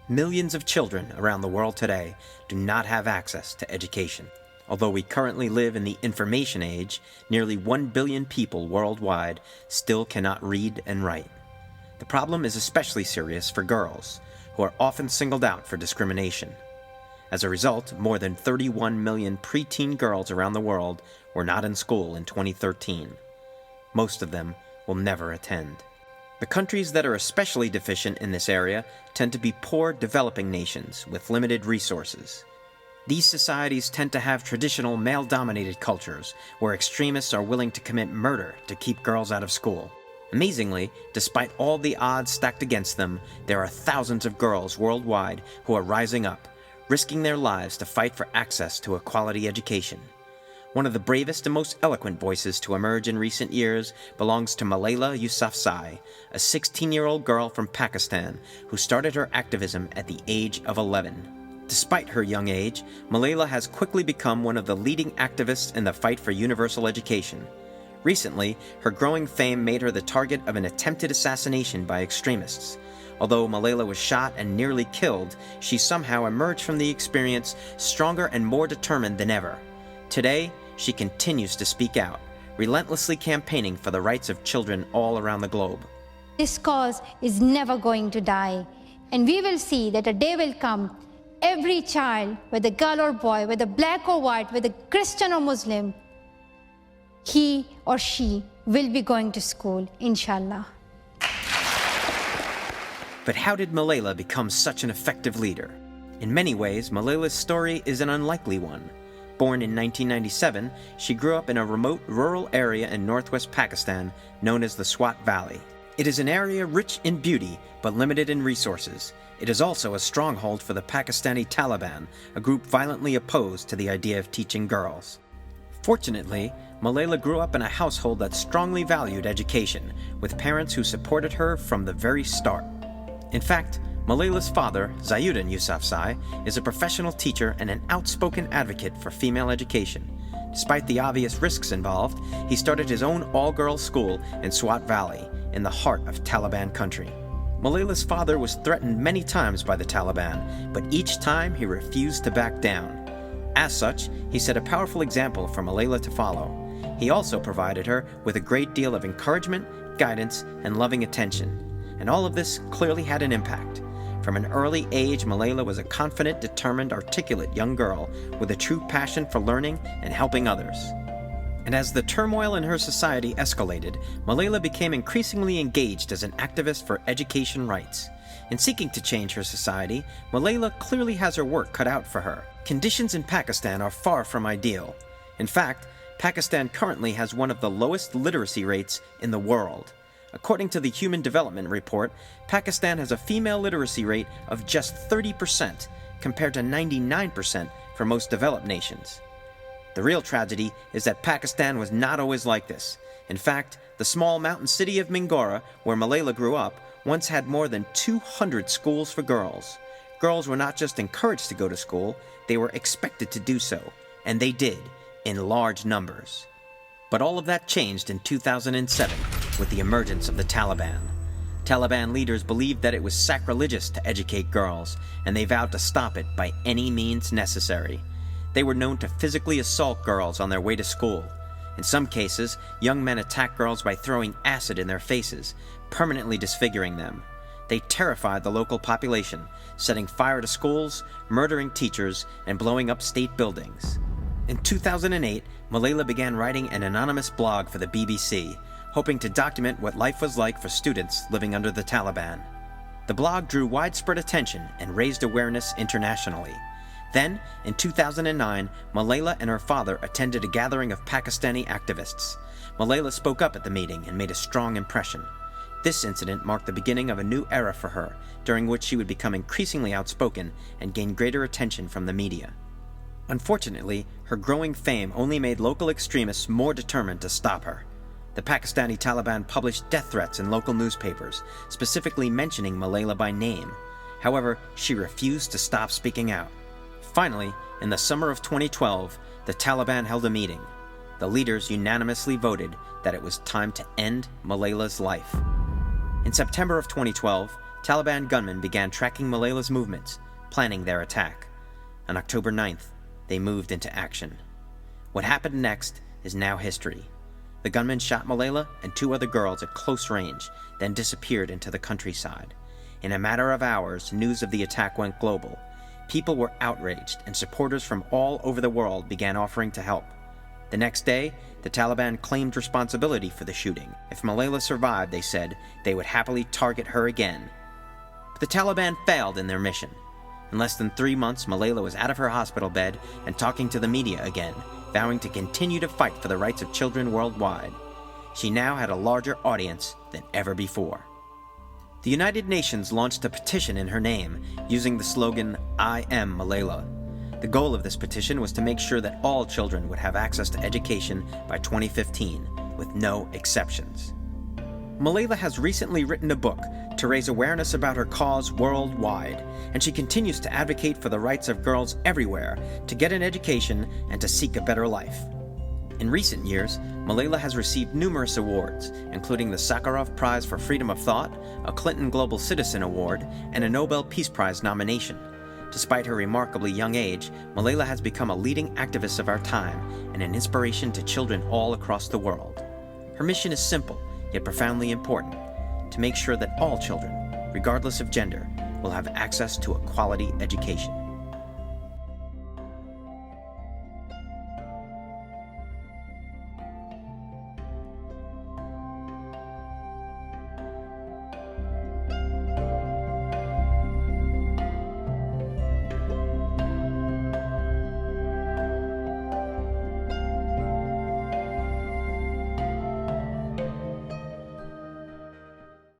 Millions of children around the world today do not have access to education. Although we currently live in the information age, nearly 1 billion people worldwide still cannot read and write. The problem is especially serious for girls, who are often singled out for discrimination. As a result, more than 31 million preteen girls around the world were not in school in 2013. Most of them will never attend. The countries that are especially deficient in this area tend to be poor developing nations with limited resources. These societies tend to have traditional male-dominated cultures where extremists are willing to commit murder to keep girls out of school. Amazingly, despite all the odds stacked against them, there are thousands of girls worldwide who are rising up, risking their lives to fight for access to a quality education. One of the bravest and most eloquent voices to emerge in recent years belongs to Malala Yousafzai, a 16-year-old girl from Pakistan who started her activism at the age of 11. Despite her young age, Malala has quickly become one of the leading activists in the fight for universal education. Recently, her growing fame made her the target of an attempted assassination by extremists. Although Malala was shot and nearly killed, she somehow emerged from the experience stronger and more determined than ever. Today, she continues to speak out, relentlessly campaigning for the rights of children all around the globe. This cause is never going to die, and we will see that a day will come, every child, whether girl or boy, whether black or white, whether Christian or Muslim, he or she will be going to school, inshallah. But how did Malala become such an effective leader? In many ways, Malala's story is an unlikely one. Born in 1997, she grew up in a remote rural area in northwest Pakistan known as the Swat Valley. It is an area rich in beauty but limited in resources. It is also a stronghold for the Pakistani Taliban, a group violently opposed to the idea of teaching girls. Fortunately, Malala grew up in a household that strongly valued education, with parents who supported her from the very start. In fact, Malala's father, Zayuddin Yosafzai, is a professional teacher and an outspoken advocate for female education. Despite the obvious risks involved, he started his own all-girls school in Swat Valley, in the heart of Taliban country. Malala's father was threatened many times by the Taliban, but each time he refused to back down. As such, he set a powerful example for Malala to follow. He also provided her with a great deal of encouragement, guidance, and loving attention. And all of this clearly had an impact. From an early age, Malala was a confident, determined, articulate young girl with a true passion for learning and helping others. And as the turmoil in her society escalated, Malala became increasingly engaged as an activist for education rights. In seeking to change her society, Malala clearly has her work cut out for her. Conditions in Pakistan are far from ideal. In fact, Pakistan currently has one of the lowest literacy rates in the world. According to the Human Development Report, Pakistan has a female literacy rate of just 30% compared to 99% for most developed nations. The real tragedy is that Pakistan was not always like this. In fact, the small mountain city of Mingora, where Malala grew up, once had more than 200 schools for girls. Girls were not just encouraged to go to school, they were expected to do so, and they did, in large numbers. But all of that changed in 2007 with the emergence of the Taliban. Taliban leaders believed that it was sacrilegious to educate girls, and they vowed to stop it by any means necessary. They were known to physically assault girls on their way to school. In some cases, young men attacked girls by throwing acid in their faces, permanently disfiguring them. They terrified the local population, setting fire to schools, murdering teachers, and blowing up state buildings. In 2008, Malala began writing an anonymous blog for the BBC, hoping to document what life was like for students living under the Taliban. The blog drew widespread attention and raised awareness internationally. Then, in 2009, Malala and her father attended a gathering of Pakistani activists. Malala spoke up at the meeting and made a strong impression. This incident marked the beginning of a new era for her, during which she would become increasingly outspoken and gain greater attention from the media. Unfortunately, her growing fame only made local extremists more determined to stop her. The Pakistani Taliban published death threats in local newspapers, specifically mentioning Malala by name. However, she refused to stop speaking out. Finally, in the summer of 2012, the Taliban held a meeting. The leaders unanimously voted that it was time to end Malala's life. In September of 2012, Taliban gunmen began tracking Malala's movements, planning their attack. On October 9th, they moved into action. What happened next is now history. The gunmen shot Malala and 2 other girls at close range, then disappeared into the countryside. In a matter of hours, news of the attack went global. People were outraged, and supporters from all over the world began offering to help. The next day, the Taliban claimed responsibility for the shooting. If Malala survived, they said, they would happily target her again. But the Taliban failed in their mission. In less than 3 months, Malala was out of her hospital bed and talking to the media again, vowing to continue to fight for the rights of children worldwide. She now had a larger audience than ever before. The United Nations launched a petition in her name, using the slogan, "I am Malala." The goal of this petition was to make sure that all children would have access to education by 2015, with no exceptions. Malala has recently written a book to raise awareness about her cause worldwide, and she continues to advocate for the rights of girls everywhere to get an education and to seek a better life. In recent years, Malala has received numerous awards, including the Sakharov Prize for Freedom of Thought, a Clinton Global Citizen Award, and a Nobel Peace Prize nomination. Despite her remarkably young age, Malala has become a leading activist of our time and an inspiration to children all across the world. Her mission is simple, yet profoundly important, to make sure that all children, regardless of gender, will have access to a quality education.